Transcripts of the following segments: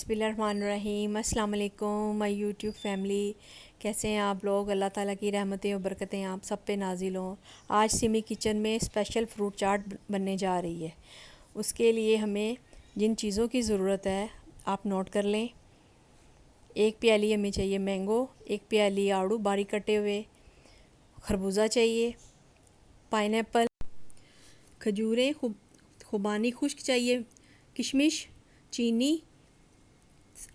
बिस्मिल्लाहिर्रहमानिर्रहीम। अस्सलाम वालेकुम माय यूट्यूब फैमिली। कैसे हैं आप लोग? अल्लाह ताला की रहमतें और बरकतें आप सब पे नाजिल हों। आज सिमी किचन में स्पेशल फ्रूट चाट बनने जा रही है। उसके लिए हमें जिन चीज़ों की ज़रूरत है आप नोट कर लें। एक प्याली हमें चाहिए मैंगो, एक प्याली आड़ू बारीक कटे हुए, खरबूजा चाहिए, पाइनएप्पल, खजूरें, खुबानी खुश्क चाहिए, किशमिश, चीनी,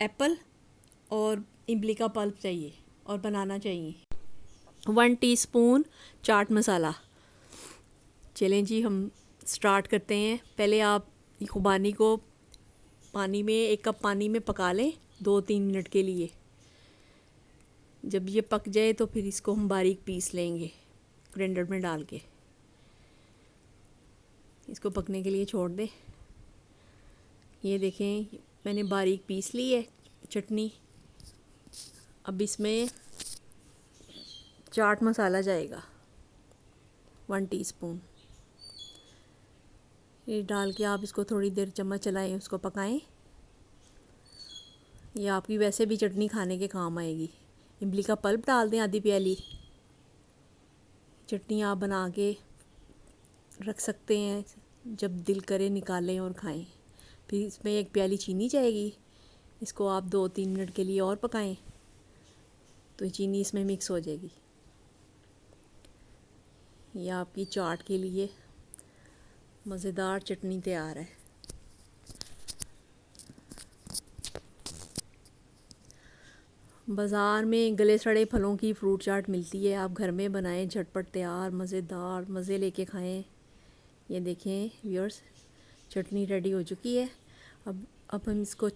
एप्पल और इमली का पल्प चाहिए और बनाना चाहिए। 1 टीस्पून चाट मसाला। चलें जी, हम स्टार्ट करते हैं। पहले आप खुबानी को पानी में 1 कप पानी में पका लें 2-3 मिनट के लिए। जब ये पक जाए तो फिर इसको हम बारीक पीस लेंगे ग्राइंडर में डाल के। इसको पकने के लिए छोड़ दें। ये देखें, मैंने बारीक पीस ली है चटनी। अब इसमें चाट मसाला जाएगा 1 टीस्पून। ये डाल के आप इसको थोड़ी देर चम्मच चलाएं, उसको पकाएं। ये आपकी वैसे भी चटनी खाने के काम आएगी। इमली का पल्प डाल दें आधी प्याली। चटनी आप बना के रख सकते हैं, जब दिल करे निकालें और खाएं। फिर इसमें 1 प्याली चीनी जाएगी। इसको आप 2-3 मिनट के लिए और पकाएं तो चीनी इसमें मिक्स हो जाएगी। ये आपकी चाट के लिए मज़ेदार चटनी तैयार है। बाज़ार में गले सड़े फलों की फ्रूट चाट मिलती है, आप घर में बनाएं, झटपट तैयार, मज़ेदार, मज़े लेके खाएं। ये देखें व्यूअर्स, चटनी रेडी हो चुकी है। अब हम इसको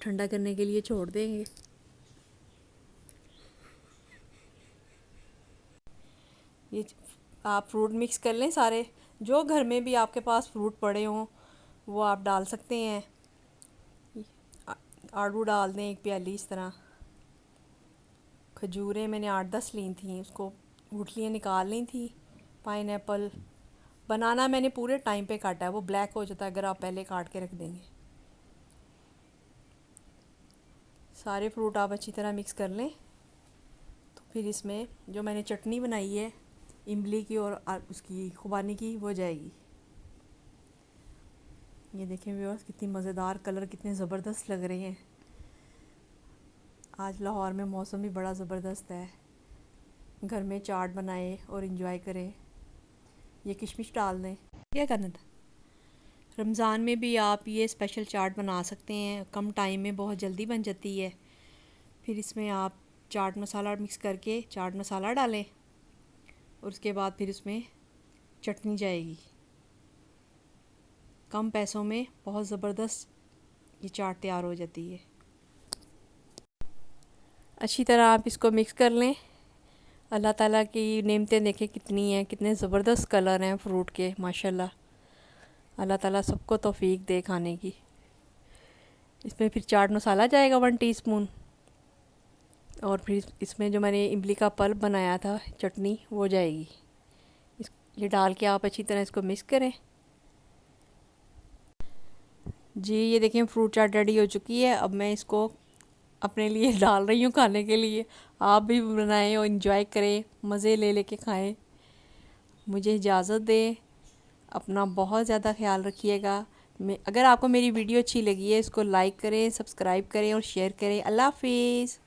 ठंडा करने के लिए छोड़ देंगे। ये आप फ्रूट मिक्स कर लें सारे, जो घर में भी आपके पास फ्रूट पड़े हों वो आप डाल सकते हैं। आड़ू डाल दें 1 प्याली इस तरह। खजूरें मैंने 8-10 ली थी, उसको गुठलियाँ निकाल ली थी। पाइनएप्पल, बनाना मैंने पूरे टाइम पे काटा है, वो ब्लैक हो जाता है अगर आप पहले काट के रख देंगे। सारे फ्रूट आप अच्छी तरह मिक्स कर लें। तो फिर इसमें जो मैंने चटनी बनाई है इमली की और उसकी खुबानी की, वो जाएगी। ये देखें व्यूअर्स, कितनी मज़ेदार, कलर कितने ज़बरदस्त लग रहे हैं। आज लाहौर में मौसम भी बड़ा ज़बरदस्त है। घर में चाट बनाएं और इंजॉय करें। ये किशमिश डाल दें। क्या करना था? रमज़ान में भी आप ये स्पेशल चाट बना सकते हैं, कम टाइम में बहुत जल्दी बन जाती है। फिर इसमें आप चाट मसाला मिक्स करके चाट मसाला डालें और उसके बाद फिर उसमें चटनी जाएगी। कम पैसों में बहुत ज़बरदस्त ये चाट तैयार हो जाती है। अच्छी तरह आप इसको मिक्स कर लें। अल्लाह ताला की नेमतें देखें कितनी हैं, कितने ज़बरदस्त कलर हैं फ्रूट के, माशाल्लाह। अल्लाह ताला सबको तौफीक दे खाने की। इसमें फिर चाट मसाला जाएगा 1 टीस्पून और फिर इसमें जो मैंने इमली का पल्प बनाया था चटनी, वो जाएगी। ये डाल के आप अच्छी तरह इसको मिक्स करें। जी ये देखें, फ्रूट चाट रेडी हो चुकी है। अब मैं इसको अपने लिए डाल रही हूँ खाने के लिए। आप भी बनाएं और इन्जॉय करें, मज़े ले लेके खाएं। मुझे इजाज़त दें, अपना बहुत ज़्यादा ख्याल रखिएगा। अगर आपको मेरी वीडियो अच्छी लगी है, इसको लाइक करें, सब्सक्राइब करें और शेयर करें। अल्लाह हाफिज़।